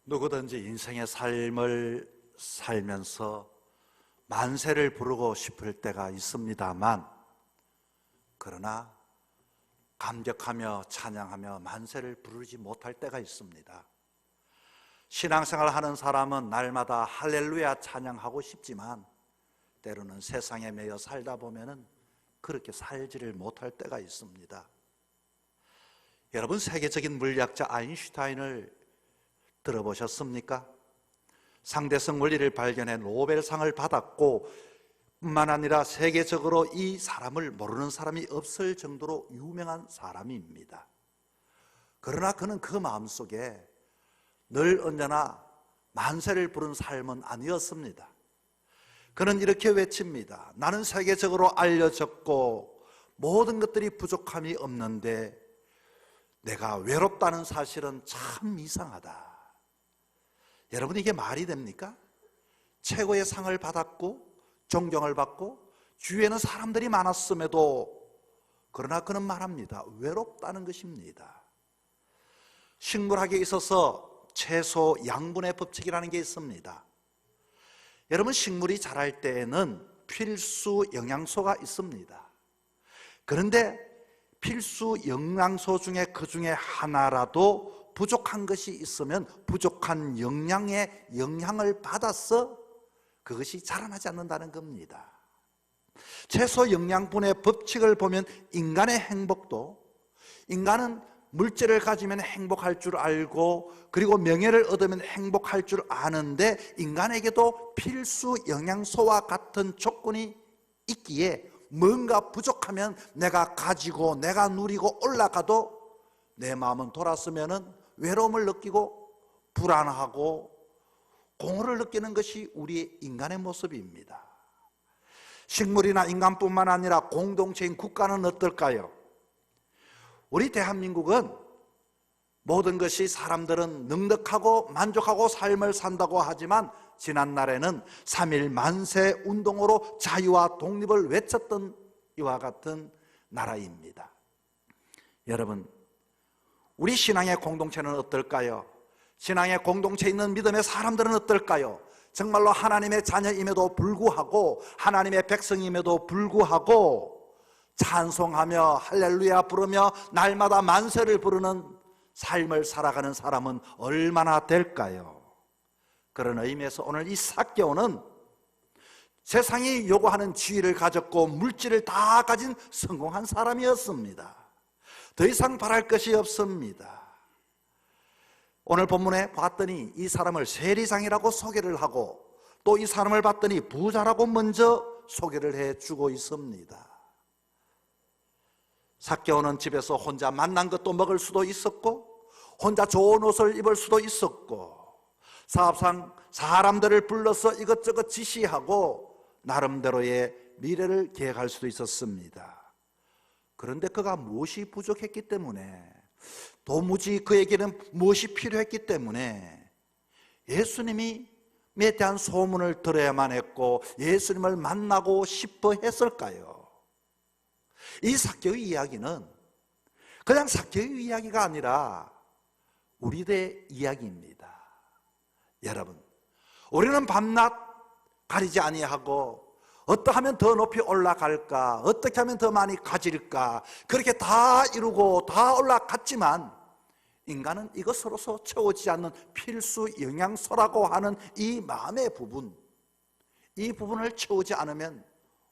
누구든지 인생의 삶을 살면서 만세를 부르고 싶을 때가 있습니다만, 그러나 감격하며 찬양하며 만세를 부르지 못할 때가 있습니다. 신앙생활 하는 사람은 날마다 할렐루야 찬양하고 싶지만 때로는 세상에 매여 살다 보면은 그렇게 살지를 못할 때가 있습니다. 여러분, 세계적인 물리학자 아인슈타인을 들어보셨습니까? 상대성 원리를 발견해 노벨상을 받았고, 뿐만 아니라 세계적으로 이 사람을 모르는 사람이 없을 정도로 유명한 사람입니다. 그러나 그는 그 마음속에 늘 언제나 만세를 부른 삶은 아니었습니다. 그는 이렇게 외칩니다. 나는 세계적으로 알려졌고 모든 것들이 부족함이 없는데 내가 외롭다는 사실은 참 이상하다. 여러분, 이게 말이 됩니까? 최고의 상을 받았고 존경을 받고 주위에는 사람들이 많았음에도, 그러나 그는 말합니다. 외롭다는 것입니다. 식물학에 있어서 채소 양분의 법칙이라는 게 있습니다. 여러분, 식물이 자랄 때에는 필수 영양소가 있습니다. 그런데 필수 영양소 중에 그 중에 하나라도 부족한 것이 있으면 부족한 영양의 영향을 받아서 그것이 자라나지 않는다는 겁니다. 채소 영양분의 법칙을 보면 인간의 행복도, 인간은 물질을 가지면 행복할 줄 알고 그리고 명예를 얻으면 행복할 줄 아는데, 인간에게도 필수 영양소와 같은 조건이 있기에 뭔가 부족하면 내가 가지고 내가 누리고 올라가도 내 마음은 돌았으면 외로움을 느끼고 불안하고 공허를 느끼는 것이 우리의 인간의 모습입니다. 식물이나 인간뿐만 아니라 공동체인 국가는 어떨까요? 우리 대한민국은 모든 것이 사람들은 넉넉하고 만족하고 삶을 산다고 하지만, 지난날에는 3.1 만세 운동으로 자유와 독립을 외쳤던 이와 같은 나라입니다. 여러분, 우리 신앙의 공동체는 어떨까요? 신앙의 공동체에 있는 믿음의 사람들은 어떨까요? 정말로 하나님의 자녀임에도 불구하고, 하나님의 백성임에도 불구하고 찬송하며 할렐루야 부르며 날마다 만세를 부르는 삶을 살아가는 사람은 얼마나 될까요? 그런 의미에서 오늘 이 삭개오는 세상이 요구하는 지위를 가졌고 물질을 다 가진 성공한 사람이었습니다. 더 이상 바랄 것이 없습니다. 오늘 본문에 봤더니 이 사람을 세리장이라고 소개를 하고, 또 이 사람을 봤더니 부자라고 먼저 소개를 해주고 있습니다. 삭개오는 집에서 혼자 맛난 것도 먹을 수도 있었고, 혼자 좋은 옷을 입을 수도 있었고, 사업상 사람들을 불러서 이것저것 지시하고 나름대로의 미래를 계획할 수도 있었습니다. 그런데 그가 무엇이 부족했기 때문에, 도무지 그에게는 무엇이 필요했기 때문에 예수님에 대한 소문을 들어야만 했고 예수님을 만나고 싶어 했을까요? 이 삭개오의 이야기는 그냥 삭개오의 이야기가 아니라 우리들의 이야기입니다. 여러분, 우리는 밤낮 가리지 아니하고 어떠하면 더 높이 올라갈까, 어떻게 하면 더 많이 가질까, 그렇게 다 이루고 다 올라갔지만 인간은 이것으로서 채워지지 않는 필수 영양소라고 하는 이 마음의 부분, 이 부분을 채우지 않으면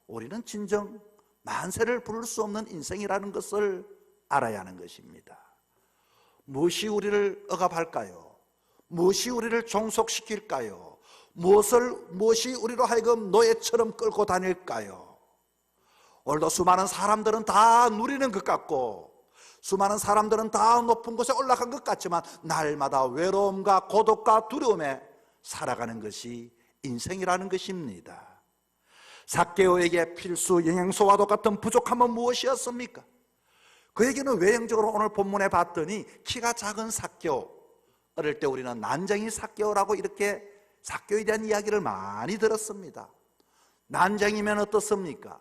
우리는 진정 만세를 부를 수 없는 인생이라는 것을 알아야 하는 것입니다. 무엇이 우리를 억압할까요? 무엇이 우리를 종속시킬까요? 무엇이 우리로 하여금 노예처럼 끌고 다닐까요? 오늘도 수많은 사람들은 다 누리는 것 같고, 수많은 사람들은 다 높은 곳에 올라간 것 같지만 날마다 외로움과 고독과 두려움에 살아가는 것이 인생이라는 것입니다. 삭개오에게 필수 영양소와 똑같은 부족함은 무엇이었습니까? 그에게는 외형적으로 오늘 본문에 봤더니 키가 작은 삭개오, 어릴 때 우리는 난쟁이 삭개오라고 이렇게 삭개오에 대한 이야기를 많이 들었습니다. 난쟁이면 어떻습니까?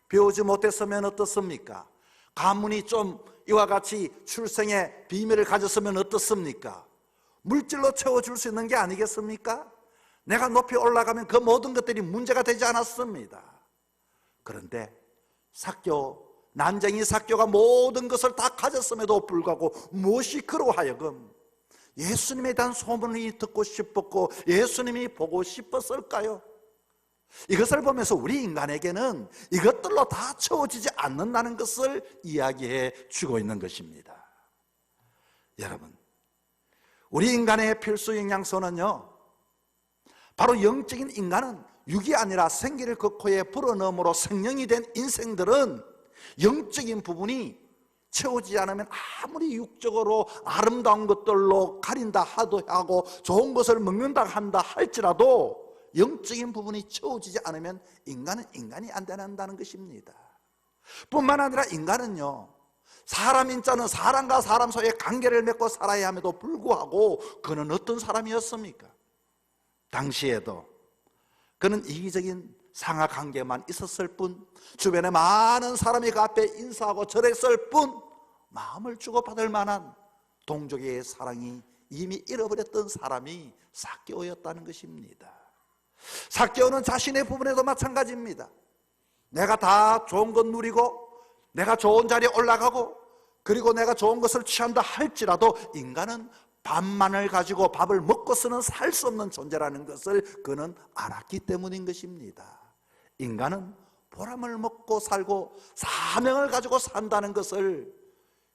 배우지 못했으면 어떻습니까? 가문이 좀 이와 같이 출생의 비밀을 가졌으면 어떻습니까? 물질로 채워줄 수 있는 게 아니겠습니까? 내가 높이 올라가면 그 모든 것들이 문제가 되지 않았습니다. 그런데 난쟁이 삭개오가 모든 것을 다 가졌음에도 불구하고 무엇이 그로 하여금 예수님에 대한 소문이 듣고 싶었고 예수님이 보고 싶었을까요? 이것을 보면서 우리 인간에게는 이것들로 다 채워지지 않는다는 것을 이야기해 주고 있는 것입니다. 여러분, 우리 인간의 필수 영양소는요, 바로 영적인 인간은 육이 아니라 생기를 그 코에 불어넣음으로 생명이 된 인생들은 영적인 부분이 채워지지 않으면 아무리 육적으로 아름다운 것들로 가린다 하고 좋은 것을 먹는다 한다 할지라도 영적인 부분이 채워지지 않으면 인간은 인간이 안 된다는 것입니다. 뿐만 아니라 인간은요, 사람인자는 사람과 사람 사이에 관계를 맺고 살아야 함에도 불구하고 그는 어떤 사람이었습니까? 당시에도 그는 이기적인 상하관계만 있었을 뿐, 주변에 많은 사람이 그 앞에 인사하고 절했을 뿐, 마음을 주고받을 만한 동족의 사랑이 이미 잃어버렸던 사람이 삭개오였다는 것입니다. 삭개오는 자신의 부분에도 마찬가지입니다. 내가 다 좋은 것 누리고 내가 좋은 자리에 올라가고 그리고 내가 좋은 것을 취한다 할지라도 인간은 밥만을 가지고 밥을 먹고서는 살 수 없는 존재라는 것을 그는 알았기 때문인 것입니다. 인간은 보람을 먹고 살고 사명을 가지고 산다는 것을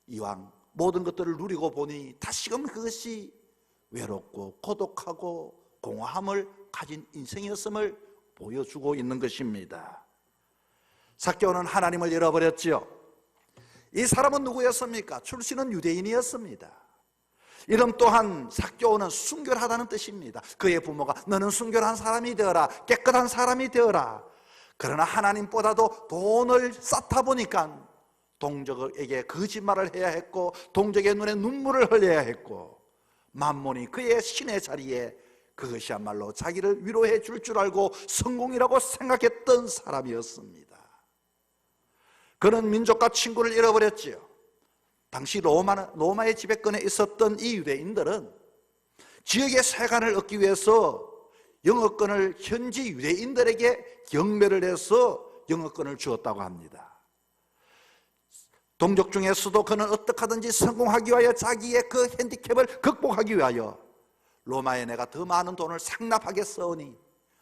이왕 모든 것들을 누리고 보니 다시금 그것이 외롭고 고독하고 공허함을 가진 인생이었음을 보여주고 있는 것입니다. 삭개오는 하나님을 잃어버렸지요. 이 사람은 누구였습니까? 출신은 유대인이었습니다. 이름 또한 삭개오는 순결하다는 뜻입니다. 그의 부모가 너는 순결한 사람이 되어라, 깨끗한 사람이 되어라. 그러나 하나님보다도 돈을 쌓다 보니까 동족에게 거짓말을 해야 했고 동족의 눈에 눈물을 흘려야 했고 만몬이 그의 신의 자리에 그것이야말로 자기를 위로해 줄 알고 성공이라고 생각했던 사람이었습니다. 그는 민족과 친구를 잃어버렸지요. 당시 로마의 지배권에 있었던 이 유대인들은 지역의 세관을 얻기 위해서 영어권을 현지 유대인들에게 경매를 해서 영어권을 주었다고 합니다. 동족 중에서도 그는 어떻게 하든지 성공하기 위하여 자기의 그 핸디캡을 극복하기 위하여 로마에 내가 더 많은 돈을 상납하겠사오니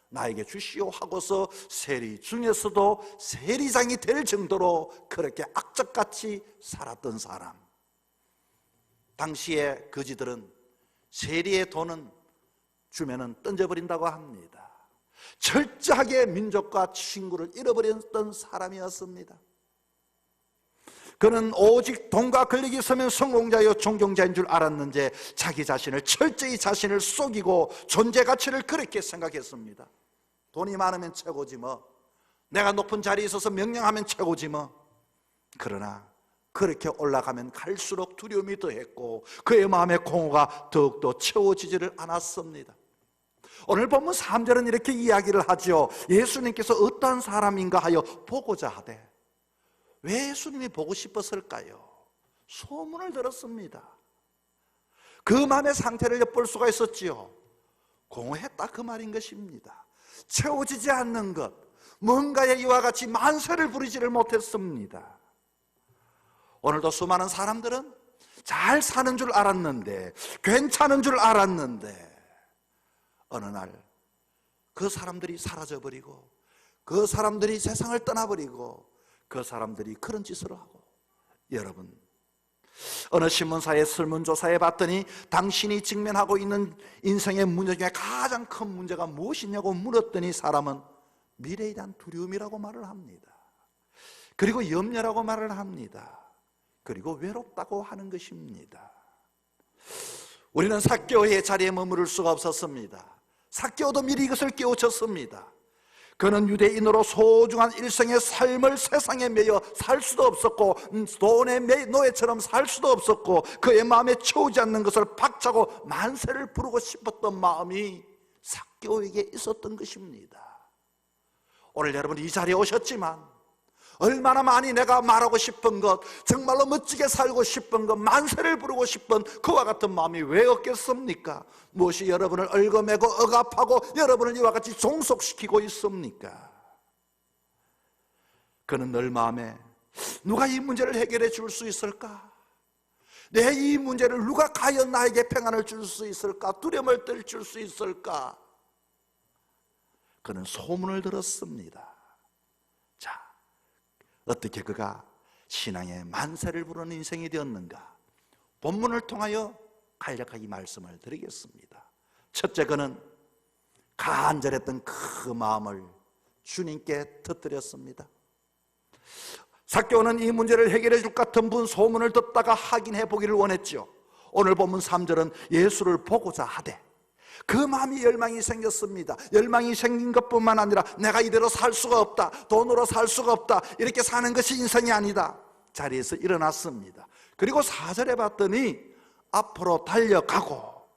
나에게 주시오 하고서 세리 중에서도 세리장이 될 정도로 그렇게 악적같이 살았던 사람. 당시에 거지들은 세리의 돈은 주면은 던져버린다고 합니다. 철저하게 민족과 친구를 잃어버렸던 사람이었습니다. 그는 오직 돈과 권력이 있으면 성공자요 존경자인 줄 알았는지 자기 자신을 철저히 자신을 속이고 존재 가치를 그렇게 생각했습니다. 돈이 많으면 최고지 뭐, 내가 높은 자리에 있어서 명령하면 최고지 뭐. 그러나 그렇게 올라가면 갈수록 두려움이 더했고 그의 마음의 공허가 더욱더 채워지지를 않았습니다. 오늘 본문 3절은 이렇게 이야기를 하죠. 예수님께서 어떠한 사람인가 하여 보고자 하되. 왜 예수님이 보고 싶었을까요? 소문을 들었습니다. 그 마음의 상태를 엿볼 수가 있었지요. 공허했다 그 말인 것입니다. 채워지지 않는 것, 뭔가에 이와 같이 만세를 부리지를 못했습니다. 오늘도 수많은 사람들은 잘 사는 줄 알았는데, 괜찮은 줄 알았는데 어느 날 그 사람들이 사라져버리고 그 사람들이 세상을 떠나버리고 그 사람들이 그런 짓을 하고, 여러분 어느 신문사의 설문조사에 봤더니 당신이 직면하고 있는 인생의 문제 중에 가장 큰 문제가 무엇이냐고 물었더니 사람은 미래에 대한 두려움이라고 말을 합니다. 그리고 염려라고 말을 합니다. 그리고 외롭다고 하는 것입니다. 우리는 삭개오의 자리에 머무를 수가 없었습니다. 삭개오도 미리 이것을 깨우쳤습니다. 그는 유대인으로 소중한 일생의 삶을 세상에 매여 살 수도 없었고 돈의 노예처럼 살 수도 없었고 그의 마음에 채우지 않는 것을 박차고 만세를 부르고 싶었던 마음이 삭개오에게 있었던 것입니다. 오늘 여러분 이 자리에 오셨지만 얼마나 많이 내가 말하고 싶은 것, 정말로 멋지게 살고 싶은 것, 만세를 부르고 싶은 그와 같은 마음이 왜 없겠습니까? 무엇이 여러분을 얽어매고 억압하고 여러분을 이와 같이 종속시키고 있습니까? 그는 늘 마음에 누가 이 문제를 해결해 줄 수 있을까? 내 이 문제를 누가 과연 나에게 평안을 줄 수 있을까? 두려움을 떨칠 수 있을까? 그는 소문을 들었습니다. 자, 어떻게 그가 신앙의 만세를 부르는 인생이 되었는가? 본문을 통하여 간략하게 말씀을 드리겠습니다. 첫째, 그는 간절했던 그 마음을 주님께 터뜨렸습니다. 삭개오는 이 문제를 해결해 줄 같은 분 소문을 듣다가 확인해 보기를 원했죠. 오늘 본문 3절은 예수를 보고자 하되 그 마음이 열망이 생겼습니다. 열망이 생긴 것뿐만 아니라 내가 이대로 살 수가 없다, 돈으로 살 수가 없다, 이렇게 사는 것이 인생이 아니다. 자리에서 일어났습니다. 그리고 4절에 봤더니 앞으로 달려가고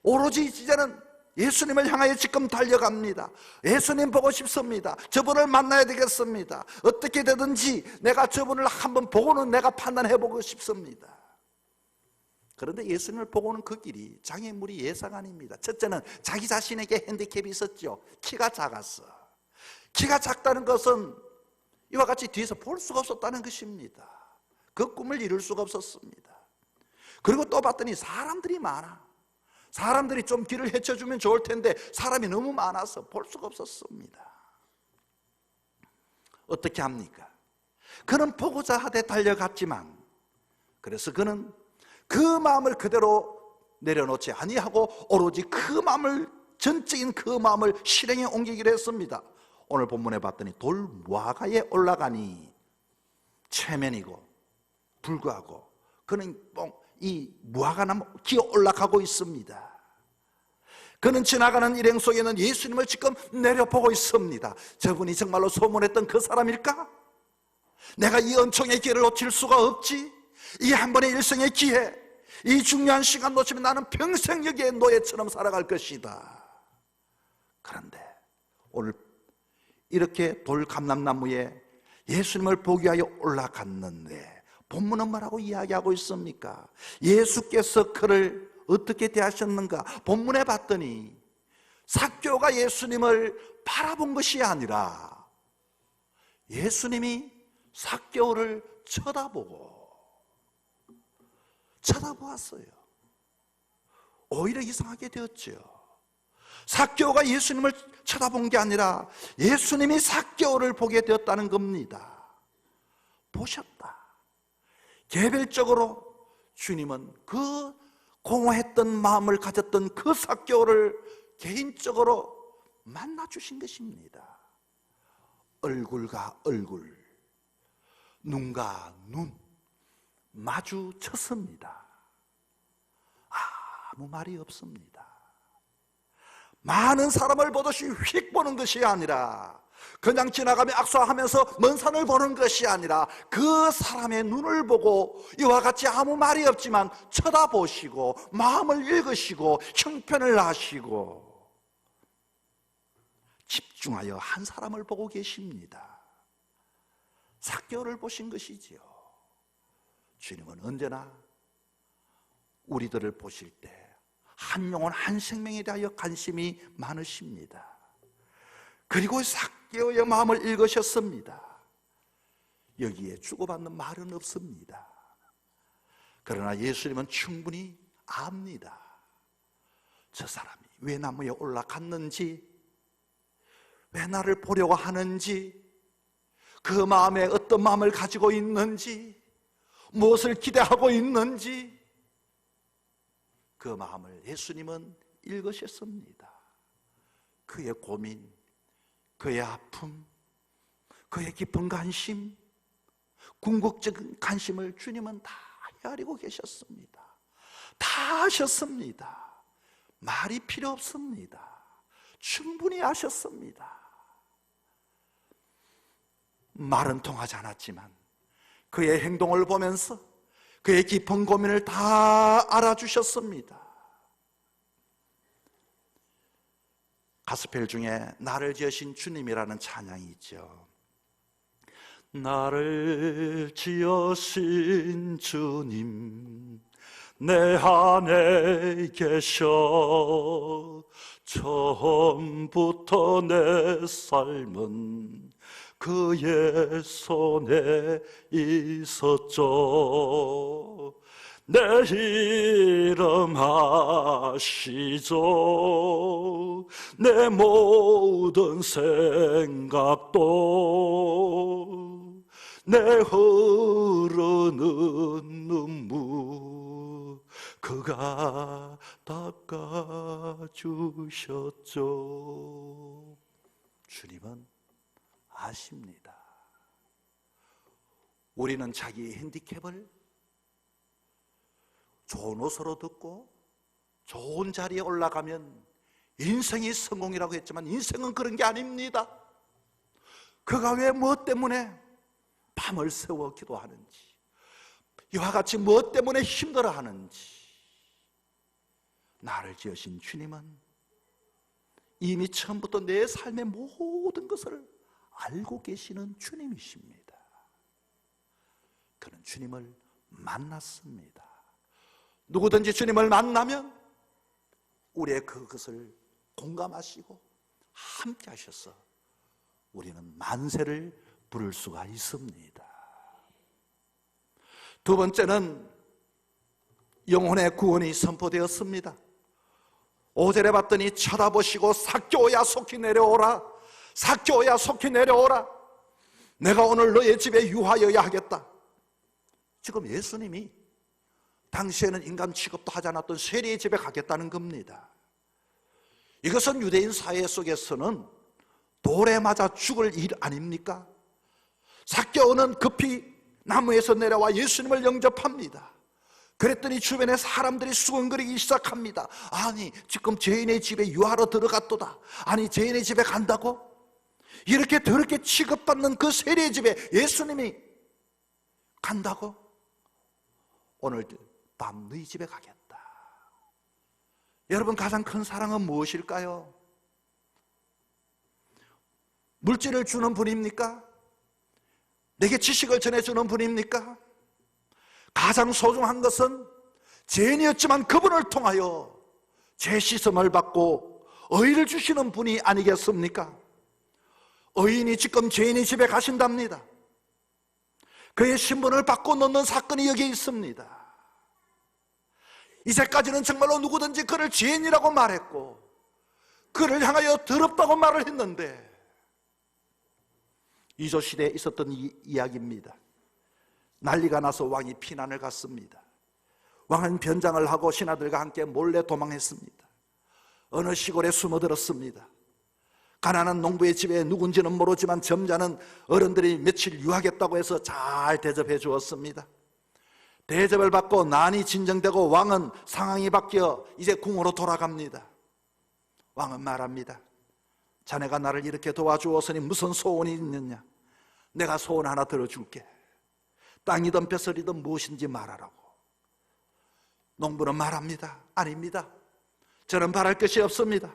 오로지 이제는 예수님을 향하여 지금 달려갑니다. 예수님 보고 싶습니다. 저분을 만나야 되겠습니다. 어떻게 되든지 내가 저분을 한번 보고는 내가 판단해 보고 싶습니다. 그런데 예수님을 보고는 그 길이 장애물이 예상 아닙니다. 첫째는 자기 자신에게 핸디캡이 있었죠. 키가 작았어. 키가 작다는 것은 이와 같이 뒤에서 볼 수가 없었다는 것입니다. 그 꿈을 이룰 수가 없었습니다. 그리고 또 봤더니 사람들이 많아. 사람들이 좀 길을 헤쳐주면 좋을 텐데 사람이 너무 많아서 볼 수가 없었습니다. 어떻게 합니까? 그는 보고자 하되 달려갔지만, 그래서 그는 그 마음을 그대로 내려놓지 아니하고 오로지 그 마음을, 전적인 그 마음을 실행에 옮기기로 했습니다. 오늘 본문에 봤더니 돌무화과에 올라가니 체면이고 불구하고 그는 이 무화과나무 기어 올라가고 있습니다. 그는 지나가는 일행 속에는 예수님을 지금 내려보고 있습니다. 저분이 정말로 소문했던 그 사람일까? 내가 이 은총의 기회를 놓칠 수가 없지. 이 한 번의 일생의 기회, 이 중요한 시간 놓치면 나는 평생 여기에 노예처럼 살아갈 것이다. 그런데 오늘 이렇게 돌감람나무에 예수님을 보기 위하여 올라갔는데 본문은 뭐라고 이야기하고 있습니까? 예수께서 그를 어떻게 대하셨는가? 본문에 봤더니 삭개오가 예수님을 바라본 것이 아니라 예수님이 삭개오를 쳐다보았어요. 오히려 이상하게 되었죠. 삭개오가 예수님을 쳐다본 게 아니라 예수님이 삭개오를 보게 되었다는 겁니다. 보셨다. 개별적으로 주님은 그 공허했던 마음을 가졌던 그 삭개오를 개인적으로 만나 주신 것입니다. 얼굴과 얼굴, 눈과 눈 마주쳤습니다. 아무 말이 없습니다. 많은 사람을 보듯이 휙 보는 것이 아니라, 그냥 지나가며 악수하면서 먼 산을 보는 것이 아니라 그 사람의 눈을 보고 이와 같이 아무 말이 없지만 쳐다보시고 마음을 읽으시고 형편을 아시고 집중하여 한 사람을 보고 계십니다. 삭개오를 보신 것이지요. 주님은 언제나 우리들을 보실 때 한 영혼 한 생명에 대하여 관심이 많으십니다. 그리고 삭개오의 마음을 읽으셨습니다. 여기에 주고받는 말은 없습니다. 그러나 예수님은 충분히 압니다. 저 사람이 왜 나무에 올라갔는지, 왜 나를 보려고 하는지, 그 마음에 어떤 마음을 가지고 있는지, 무엇을 기대하고 있는지, 그 마음을 예수님은 읽으셨습니다. 그의 고민, 그의 아픔, 그의 깊은 관심, 궁극적인 관심을 주님은 다 헤아리고 계셨습니다. 다 아셨습니다. 말이 필요 없습니다. 충분히 아셨습니다. 말은 통하지 않았지만 그의 행동을 보면서 그의 깊은 고민을 다 알아주셨습니다. 가스펠 중에 나를 지으신 주님이라는 찬양이 있죠. 나를 지으신 주님 내 안에 계셔. 처음부터 내 삶은 그의 손에 있었죠. 내 이름 아시죠. 내 모든 생각도 내 흐르는 눈물 그가 닦아주셨죠. 주님은 아십니다. 우리는 자기의 핸디캡을 좋은 옷으로 듣고 좋은 자리에 올라가면 인생이 성공이라고 했지만 인생은 그런 게 아닙니다. 그가 왜 무엇 때문에 밤을 새워 기도하는지, 이와 같이 무엇 때문에 힘들어하는지, 나를 지으신 주님은 이미 처음부터 내 삶의 모든 것을 알고 계시는 주님이십니다. 그는 주님을 만났습니다. 누구든지 주님을 만나면 우리의 그것을 공감하시고 함께 하셔서 우리는 만세를 부를 수가 있습니다. 두 번째는 영혼의 구원이 선포되었습니다. 5절에 봤더니 쳐다보시고 삭개오야 속히 내려오라. 삭개오야 속히 내려오라. 내가 오늘 너의 집에 유하여야 하겠다. 지금 예수님이 당시에는 인간 취급도 하지 않았던 세리의 집에 가겠다는 겁니다. 이것은 유대인 사회 속에서는 돌에 맞아 죽을 일 아닙니까? 삭개오는 급히 나무에서 내려와 예수님을 영접합니다. 그랬더니 주변에 사람들이 수근거리기 시작합니다. 아니 지금 죄인의 집에 유하러 들어갔도다. 아니 죄인의 집에 간다고? 이렇게 더럽게 취급받는 그 세리의 집에 예수님이 간다고? 오늘 밤 너희 집에 가겠다. 여러분, 가장 큰 사랑은 무엇일까요? 물질을 주는 분입니까? 내게 지식을 전해주는 분입니까? 가장 소중한 것은 죄인이었지만 그분을 통하여 죄 씻음을 받고 의를 주시는 분이 아니겠습니까? 의인이 지금 죄인의 집에 가신답니다. 그의 신분을 바꿔놓는 사건이 여기 있습니다. 이제까지는 정말로 누구든지 그를 죄인이라고 말했고 그를 향하여 더럽다고 말을 했는데, 이조 시대에 있었던 이야기입니다. 난리가 나서 왕이 피난을 갔습니다. 왕은 변장을 하고 신하들과 함께 몰래 도망했습니다. 어느 시골에 숨어들었습니다. 가난한 농부의 집에 누군지는 모르지만 점잖은 어른들이 며칠 유하겠다고 해서 잘 대접해 주었습니다. 대접을 받고 난이 진정되고 왕은 상황이 바뀌어 이제 궁으로 돌아갑니다. 왕은 말합니다. 자네가 나를 이렇게 도와주었으니 무슨 소원이 있느냐? 내가 소원 하나 들어줄게. 땅이든 벼슬이든 무엇인지 말하라고. 농부는 말합니다. 아닙니다. 저는 바랄 것이 없습니다.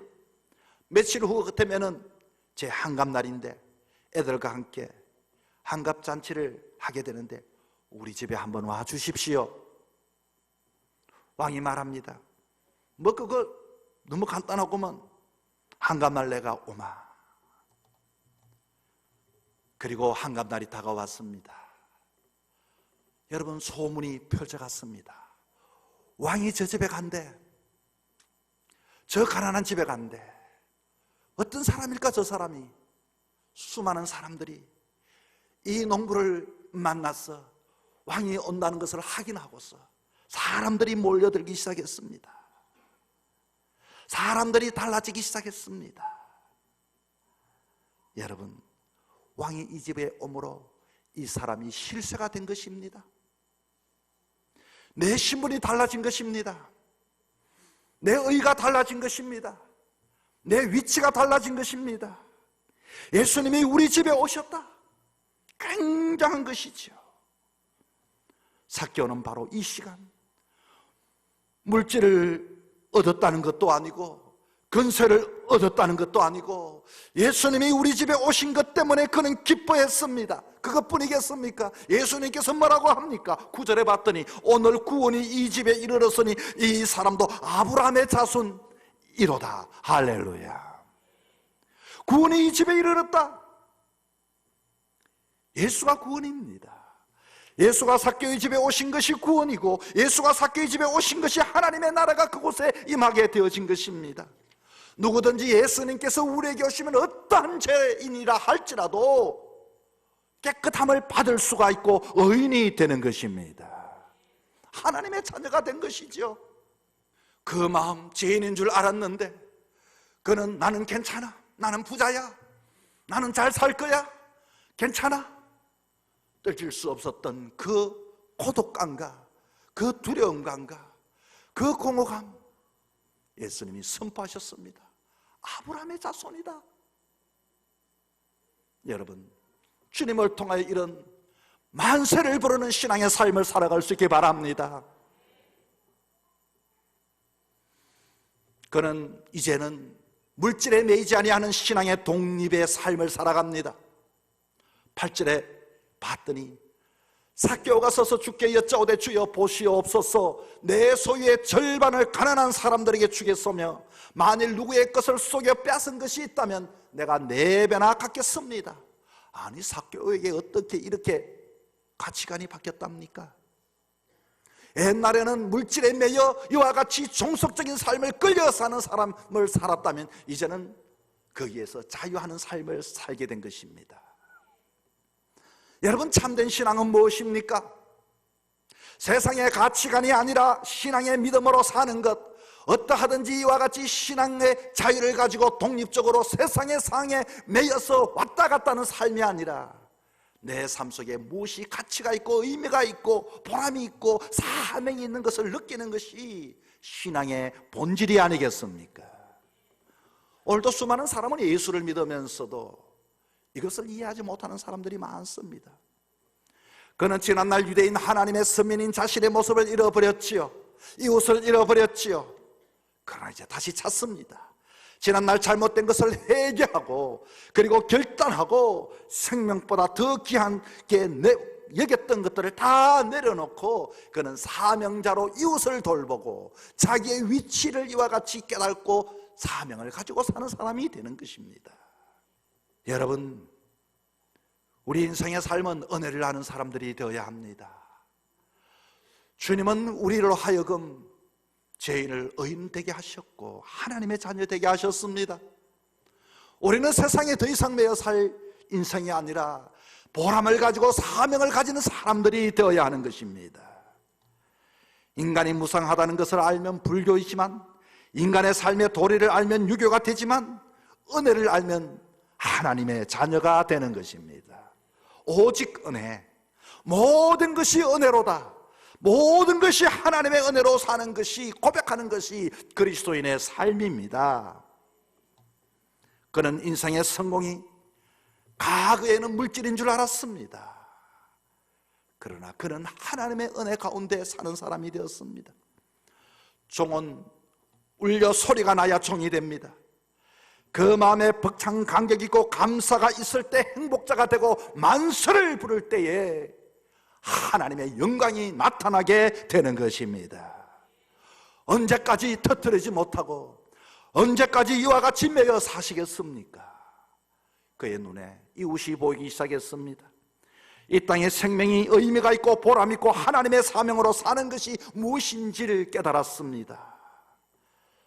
며칠 후 같으면은 제 한갑날인데 애들과 함께 한갑잔치를 하게 되는데 우리 집에 한번 와 주십시오. 왕이 말합니다. 뭐 그거 너무 간단하구먼. 한갑날 내가 오마. 그리고 한갑날이 다가왔습니다. 여러분, 소문이 펼쳐갔습니다. 왕이 저 집에 간대. 저 가난한 집에 간대. 어떤 사람일까 저 사람이? 수많은 사람들이 이 농부를 만나서 왕이 온다는 것을 확인하고서 사람들이 몰려들기 시작했습니다. 사람들이 달라지기 시작했습니다. 여러분, 왕이 이 집에 오므로 이 사람이 실세가 된 것입니다. 내 신분이 달라진 것입니다. 내 의가 달라진 것입니다. 내 위치가 달라진 것입니다. 예수님이 우리 집에 오셨다. 굉장한 것이죠. 삭개오는 바로 이 시간, 물질을 얻었다는 것도 아니고 근세를 얻었다는 것도 아니고 예수님이 우리 집에 오신 것 때문에 그는 기뻐했습니다. 그것뿐이겠습니까? 예수님께서 뭐라고 합니까? 9절에 봤더니 오늘 구원이 이 집에 이르렀으니 이 사람도 아브라함의 자손이로다. 할렐루야. 구원이 이 집에 이르렀다. 예수가 구원입니다. 예수가 삭개의 집에 오신 것이 구원이고, 예수가 삭개의 집에 오신 것이 하나님의 나라가 그곳에 임하게 되어진 것입니다. 누구든지 예수님께서 우리에게 오시면 어떠한 죄인이라 할지라도 깨끗함을 받을 수가 있고 의인이 되는 것입니다. 하나님의 자녀가 된 것이죠. 그 마음, 죄인인 줄 알았는데 그는 나는 괜찮아, 나는 부자야, 나는 잘 살 거야, 괜찮아, 떨칠 수 없었던 그 고독감과 그 두려움감과 그 공허감, 예수님이 선포하셨습니다. 아브라함의 자손이다. 여러분, 주님을 통하여 이런 만세를 부르는 신앙의 삶을 살아갈 수 있기 바랍니다. 그는 이제는 물질에 매이지 아니하는 신앙의 독립의 삶을 살아갑니다. 8절에 봤더니 삭개오가 서서 주께 여짜오되 주여 보시옵소서, 내 소유의 절반을 가난한 사람들에게 주겠으며 만일 누구의 것을 속여 뺏은 것이 있다면 내가 4배나 갚겠습니다. 아니, 삭개오에게 어떻게 이렇게 가치관이 바뀌었답니까? 옛날에는 물질에 매여 이와 같이 종속적인 삶을 끌려 사는 사람을 살았다면 이제는 거기에서 자유하는 삶을 살게 된 것입니다. 여러분, 참된 신앙은 무엇입니까? 세상의 가치관이 아니라 신앙의 믿음으로 사는 것, 어떠하든지 이와 같이 신앙의 자유를 가지고 독립적으로 세상의 상에 매여서 왔다 갔다 하는 삶이 아니라 내 삶 속에 무엇이 가치가 있고 의미가 있고 보람이 있고 사명이 있는 것을 느끼는 것이 신앙의 본질이 아니겠습니까? 오늘도 수많은 사람은 예수를 믿으면서도 이것을 이해하지 못하는 사람들이 많습니다. 그는 지난날 유대인 하나님의 선민인 자신의 모습을 잃어버렸지요. 이웃을 잃어버렸지요. 그러나 이제 다시 찾습니다. 지난날 잘못된 것을 회개하고 그리고 결단하고 생명보다 더 귀하게 여겼던 것들을 다 내려놓고 그는 사명자로 이웃을 돌보고 자기의 위치를 이와 같이 깨닫고 사명을 가지고 사는 사람이 되는 것입니다. 여러분, 우리 인생의 삶은 은혜를 아는 사람들이 되어야 합니다. 주님은 우리로 하여금 죄인을 의인 되게 하셨고 하나님의 자녀 되게 하셨습니다. 우리는 세상에 더 이상 매여 살 인생이 아니라 보람을 가지고 사명을 가지는 사람들이 되어야 하는 것입니다. 인간이 무상하다는 것을 알면 불교이지만, 인간의 삶의 도리를 알면 유교가 되지만, 은혜를 알면 하나님의 자녀가 되는 것입니다. 오직 은혜, 모든 것이 은혜로다, 모든 것이 하나님의 은혜로 사는 것이, 고백하는 것이 그리스도인의 삶입니다. 그는 인생의 성공이 과거에는 물질인 줄 알았습니다. 그러나 그는 하나님의 은혜 가운데 사는 사람이 되었습니다. 종은 울려 소리가 나야 종이 됩니다. 그 마음에 벅찬 감격이 있고 감사가 있을 때 행복자가 되고 만세를 부를 때에 하나님의 영광이 나타나게 되는 것입니다. 언제까지 터뜨리지 못하고 언제까지 이와 같이 매여 사시겠습니까? 그의 눈에 이웃이 보이기 시작했습니다. 이 땅에 생명이 의미가 있고 보람 있고 하나님의 사명으로 사는 것이 무엇인지를 깨달았습니다.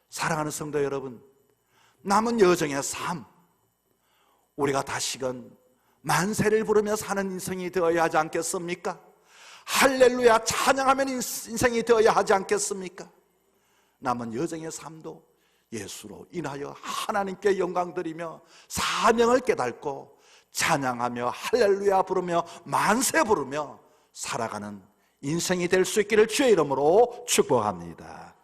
사랑하는 성도 여러분, 남은 여정의 삶, 우리가 다시금 만세를 부르며 사는 인생이 되어야 하지 않겠습니까? 할렐루야 찬양하면 인생이 되어야 하지 않겠습니까? 남은 여정의 삶도 예수로 인하여 하나님께 영광 드리며 사명을 깨닫고 찬양하며 할렐루야 부르며 만세 부르며 살아가는 인생이 될 수 있기를 주의 이름으로 축복합니다.